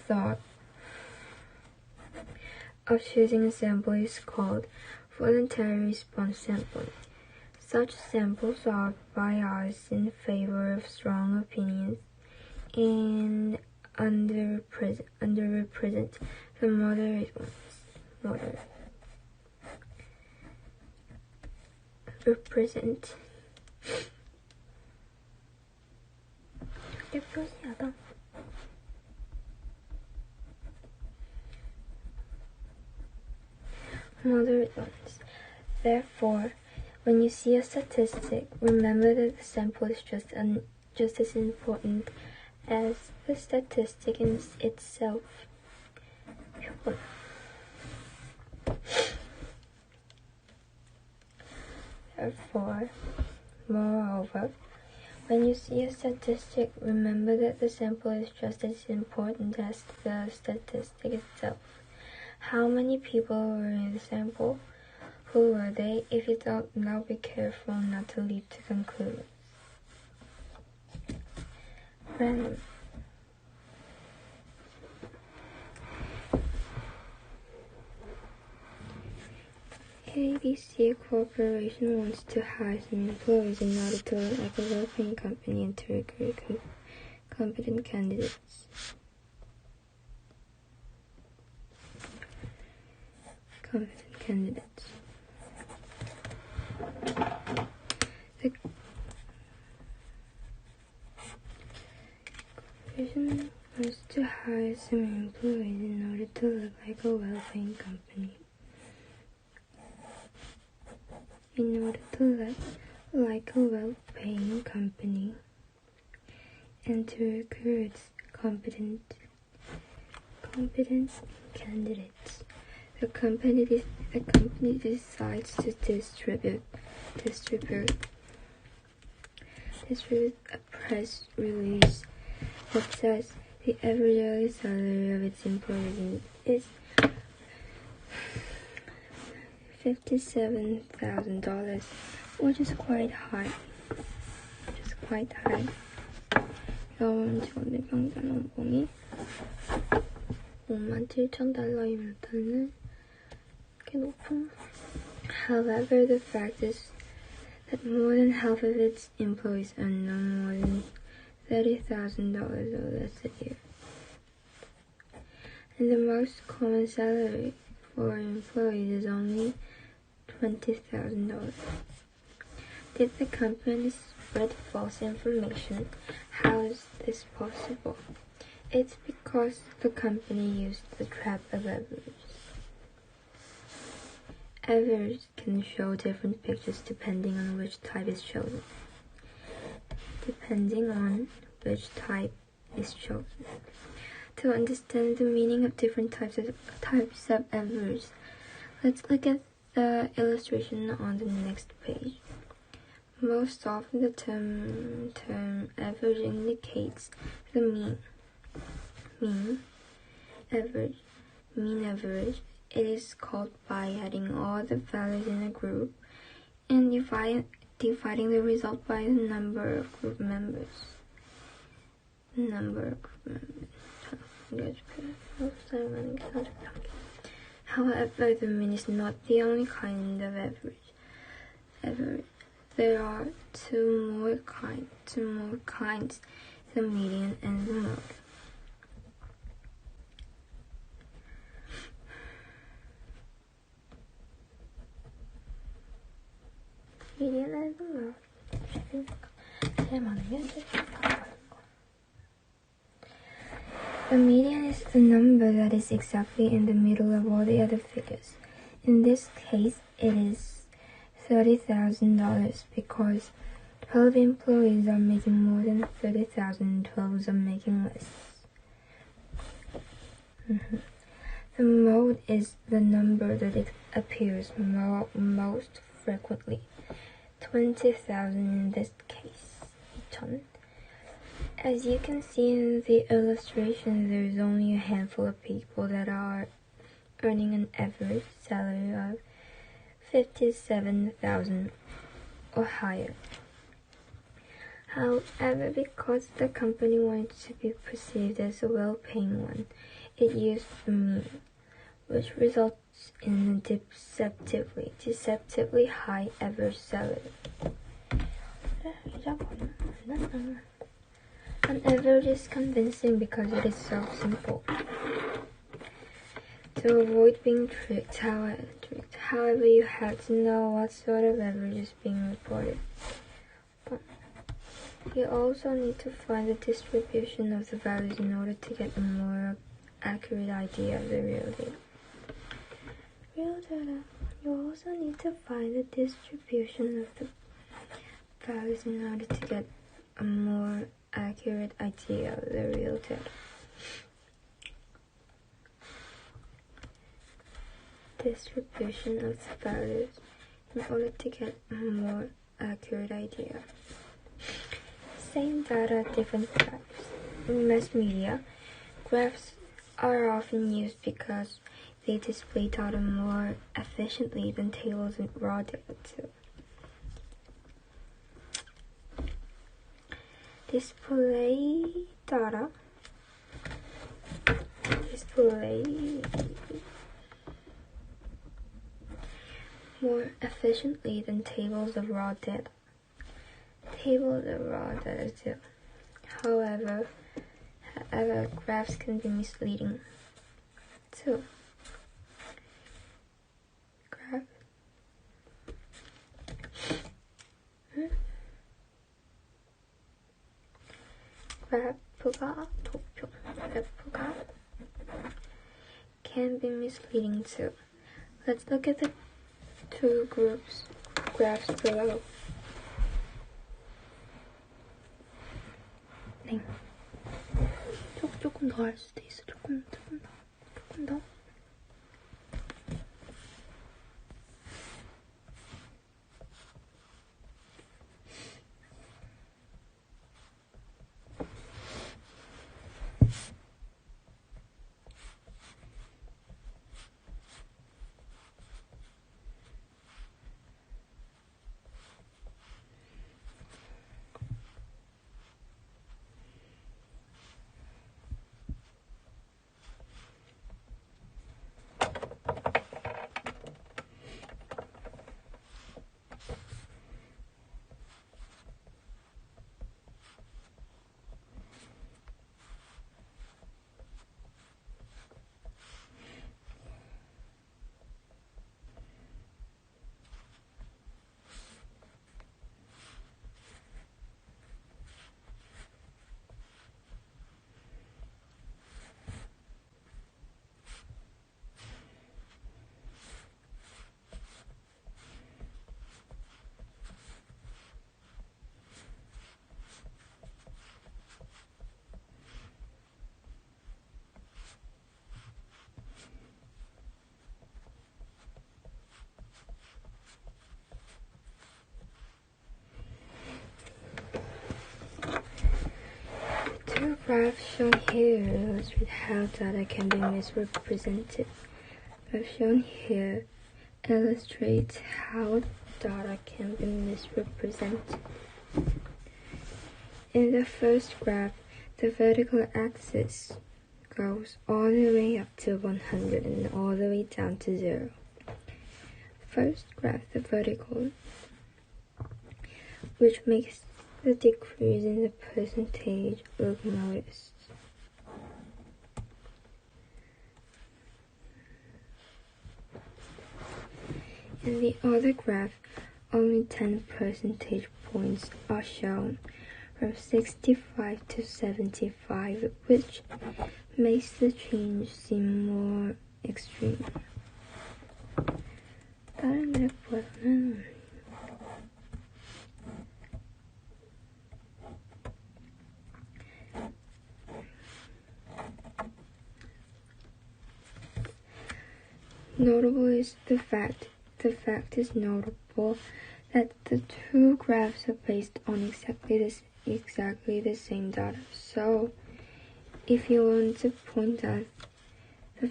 thought of choosing a sample is called voluntary response sampling. Such samples are biased in favor of strong opinions and underrepresent the moderate ones. Moderate ones. Therefore, when you see a statistic, remember that the sample is just as important as the statistic in itself. Therefore, moreover, when you see a statistic, remember that the sample is just as important as the statistic itself. How many people were in the sample? Who were they? If you don't know, be careful not to leap to conclusions. Random. ABC Corporation wants to hire some employees in order to look like a well-paying company and to recruit competent candidates. The corporation wants to hire some employees in order to look like a well-paying company. In order to look like a well-paying company and to recruit competent candidates. The company decides to distribute a press release that says the average yearly salary of its employees is $57,000, which is quite high. 영원 직원들 평균 연봉이 $57,000이면 꽤 높은. However, the fact is that more than half of its employees earn no more than $30,000 or less a year. And the most common salary for employees is only $20,000. Did the company spread false information? How is this possible? It's because the company used the trap of averages. Averages can show different pictures depending on which type is chosen. To understand the meaning of different types of averages, let's look at the illustration on the next page. Most often the term average indicates the mean average. It is called by adding all the values in a group and dividing the result by the number of group members. However, the mean is not the only kind of average. There are two more kinds, the median and the mode. Median and the mode. The median is the number that is exactly in the middle of all the other figures. In this case, it is $30,000 because 12 employees are making more than $30,000 and 12 are making less. The mode is the number that it appears most frequently. 20,000 in this case. As you can see in the illustration, there is only a handful of people that are earning an average salary of $57,000 or higher. However, because the company wanted to be perceived as a well-paying one, it used the mean, which results in a deceptively high average salary. An average is convincing because it is so simple. To avoid being tricked, however, you have to know what sort of average is being reported. You also need to find the distribution of the values in order to get a more accurate idea of the real data. You also need to find the distribution of the values in order to get a more accurate idea of the real data. Distribution of the values in order to get a more accurate idea. Same data, different graphs. In mass media, graphs are often used because they display data more efficiently than tables and raw data too. Display more efficiently than tables of raw data. Tables of raw data too. However, graphs can be misleading too. 그래프가 can be misleading too. Let's look at the two graphs below. 네. 조금 더 할 수도 있어. 조금 더. Two graphs shown here illustrate how data can be misrepresented. The graph shown here illustrates how data can be misrepresented. In the first graph, the vertical axis goes all the way up to 100 and all the way down to 0. First graph, the vertical, which makes the decrease in the percentage look modest. In the other graph, only 10 percentage points are shown, from 65 to 75, which makes the change seem more extreme. 다른 그래프는 notable is the fact is notable that the two graphs are based on exactly the same data. So if you want to point out the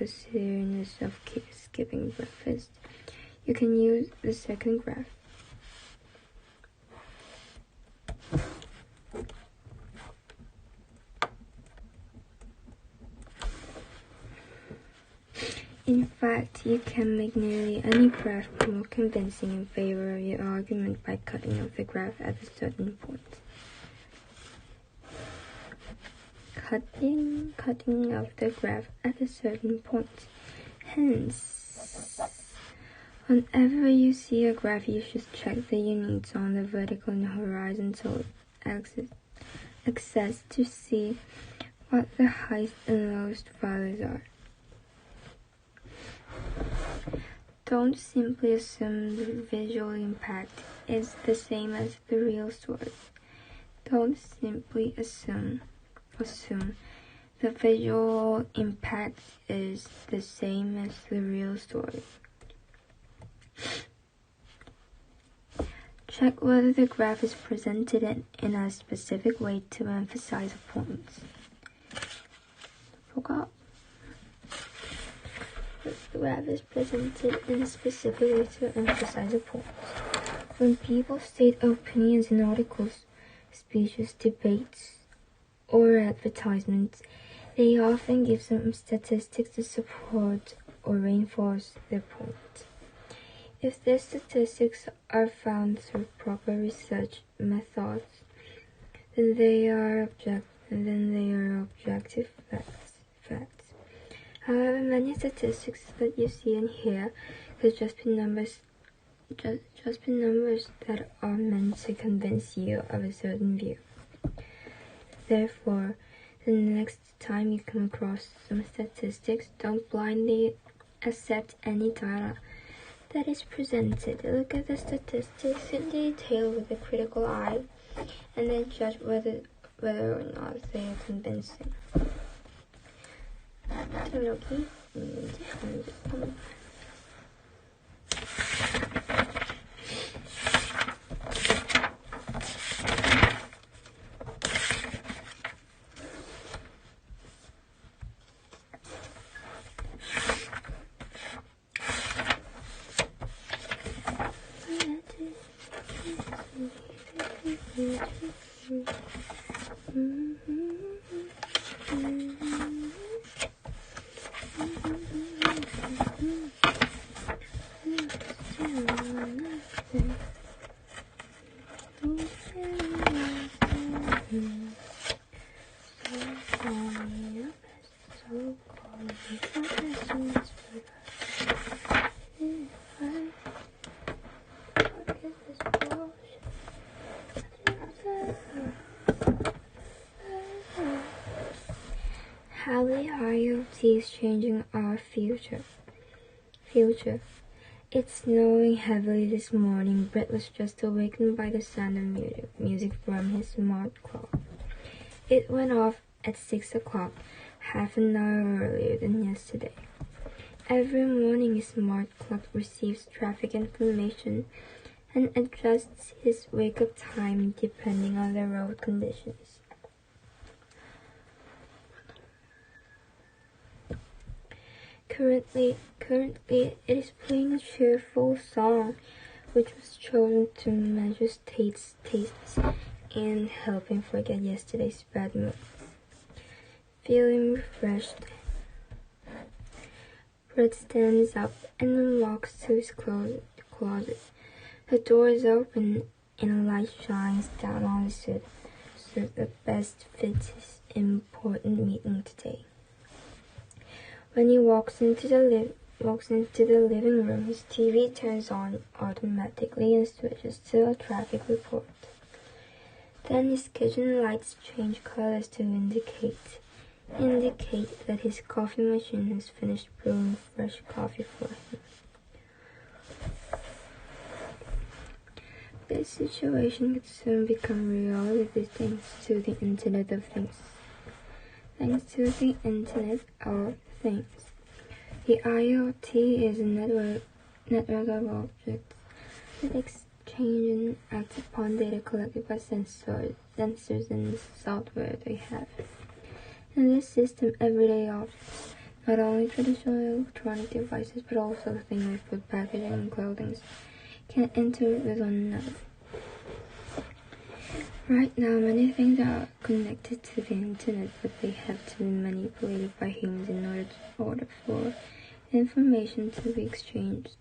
seriousness of skipping breakfast, you can use the second graph. In fact, you can make nearly any graph more convincing in favor of your argument by cutting off the graph at a certain point. Cutting off the graph at a certain point. Hence, whenever you see a graph, you should check the units on the vertical and horizontal axis to see what the highest and lowest values are. Don't simply assume the visual impact is the same as the real story. Don't simply assume the visual impact is the same as the real story. Check whether the graph is presented in a specific way to emphasize a point. Forgot. The graph is presented in a specific way to emphasize a point. When people state opinions in articles, speeches, debates, or advertisements, they often give some statistics to support or reinforce their point. If the statistics are found through proper research methods, then they are objective facts. However, many statistics that you see and hear could just be numbers that are meant to convince you of a certain view. Therefore, the next time you come across some statistics, don't blindly accept any data that is presented. Look at the statistics in detail with a critical eye, and then judge whether or not they are convincing. How the IoT is changing our future. It's snowing heavily this morning. Brett was just awakened by the sound of music from his smart clock. It went off at 6 o'clock, half an hour earlier than yesterday. Every morning his smart clock receives traffic information and adjusts his wake-up time depending on the road conditions. Currently, it is playing a cheerful song, which was chosen to measure tastes and help him forget yesterday's bad mood. Feeling refreshed, Brett stands up and walks to his closet. The door is open and a light shines down on the suit that best fits his important meeting today. When he walks into the living room, his TV turns on automatically and switches to a traffic report. Then his kitchen lights change colors to indicate that his coffee machine has finished brewing fresh coffee for him. This situation could soon become reality thanks to the Internet of Things. The IoT is a network of objects that exchange and act upon data collected by sensors and software they have. In this system, everyday objects, not only traditional electronic devices but also things like food packaging and clothing, can interact with one another. Right now, many things are connected to the Internet, but they have to be manipulated by humans in order for information to be exchanged.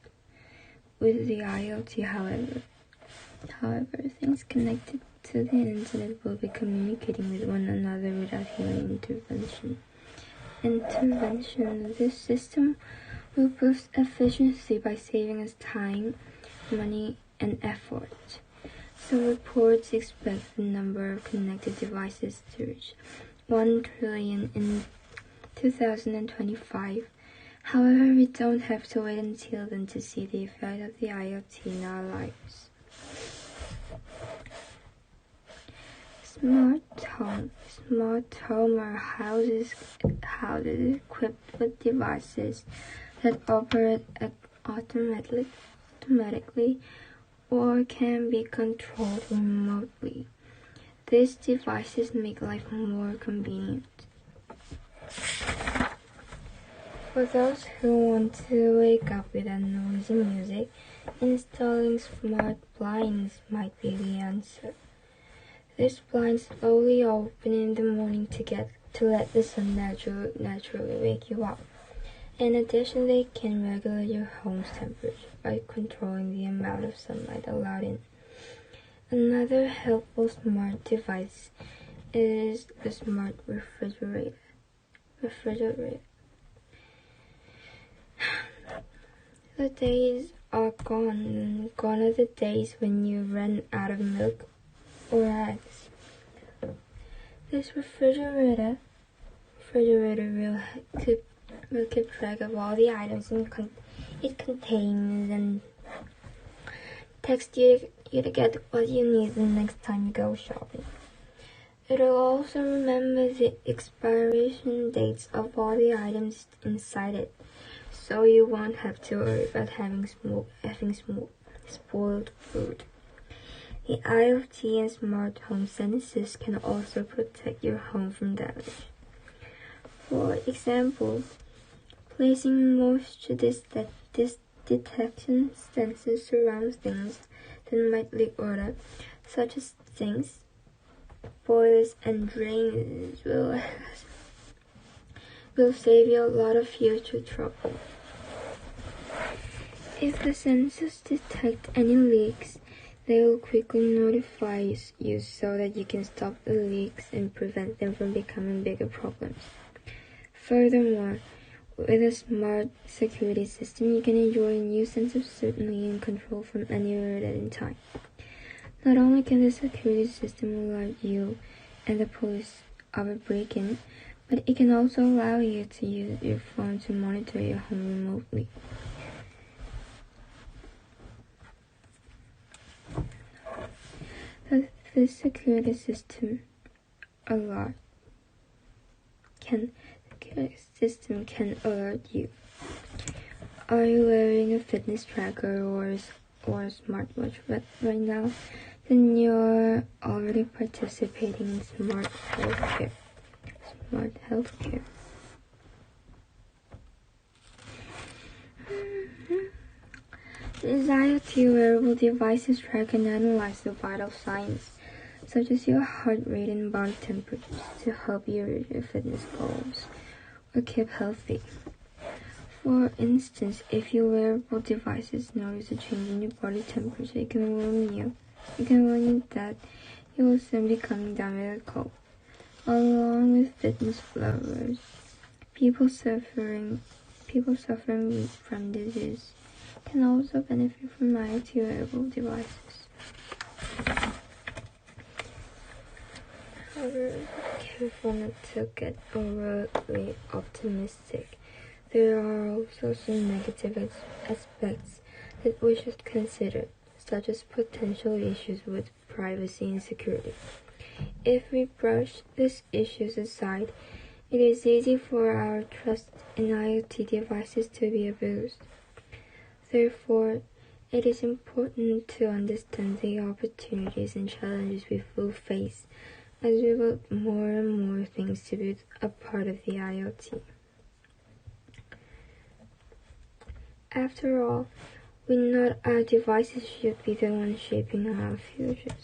With the IoT, however, things connected to the internet will be communicating with one another without human intervention. This system will boost efficiency by saving us time, money, and effort. Some reports expect the number of connected devices to reach 1 trillion in 2025. However, we don't have to wait until then to see the effect of the IoT in our lives. Smart home are houses equipped with devices that operate automatically or can be controlled remotely. These devices make life more convenient. For those who want to wake up without noisy music, installing smart blinds might be the answer. These blinds slowly open in the morning to let the sun naturally wake you up. In addition, they can regulate your home's temperature by controlling the amount of sunlight allowed in. Another helpful smart device is the smart refrigerator. The days are gone. Gone are the days when you run out of milk or eggs. This refrigerator will keep track of all the items it contains and text you to get what you need the next time you go shopping. It will also remember the expiration dates of all the items inside it, so you won't have to worry about having spoiled food. The IoT and smart home sensors can also protect your home from damage. For example, placing moisture detection sensors around things that might leak water, such as sinks, boilers, and drains, will save you a lot of future trouble. If the sensors detect any leaks, they will quickly notify you so that you can stop the leaks and prevent them from becoming bigger problems. Furthermore, with a smart security system, you can enjoy a new sense of certainty and control from anywhere at any time. Not only can the security system alert you and the police of a break-in, but it can also allow you to use your phone to monitor your home remotely. The security system can alert you. Are you wearing a fitness tracker or a smartwatch right now? Then you're already participating in smart healthcare. These IoT wearable devices track and analyze the vital signs, such as your heart rate and body temperature, to help you reach your fitness goals or keep healthy. For instance, if your wearable devices notice a change in your body temperature, it can warn you that you will soon be coming down with a cold. Along with fitness lovers, people suffering from disease can also benefit from IoT wearable devices. However, be careful not to get overly optimistic. There are also some negative aspects that we should consider, such as potential issues with privacy and security. If we brush these issues aside, it is easy for our trust in IoT devices to be abused. Therefore, it is important to understand the opportunities and challenges we will face as we build more and more things to be a part of the IoT. After all, our devices should be the ones shaping our future.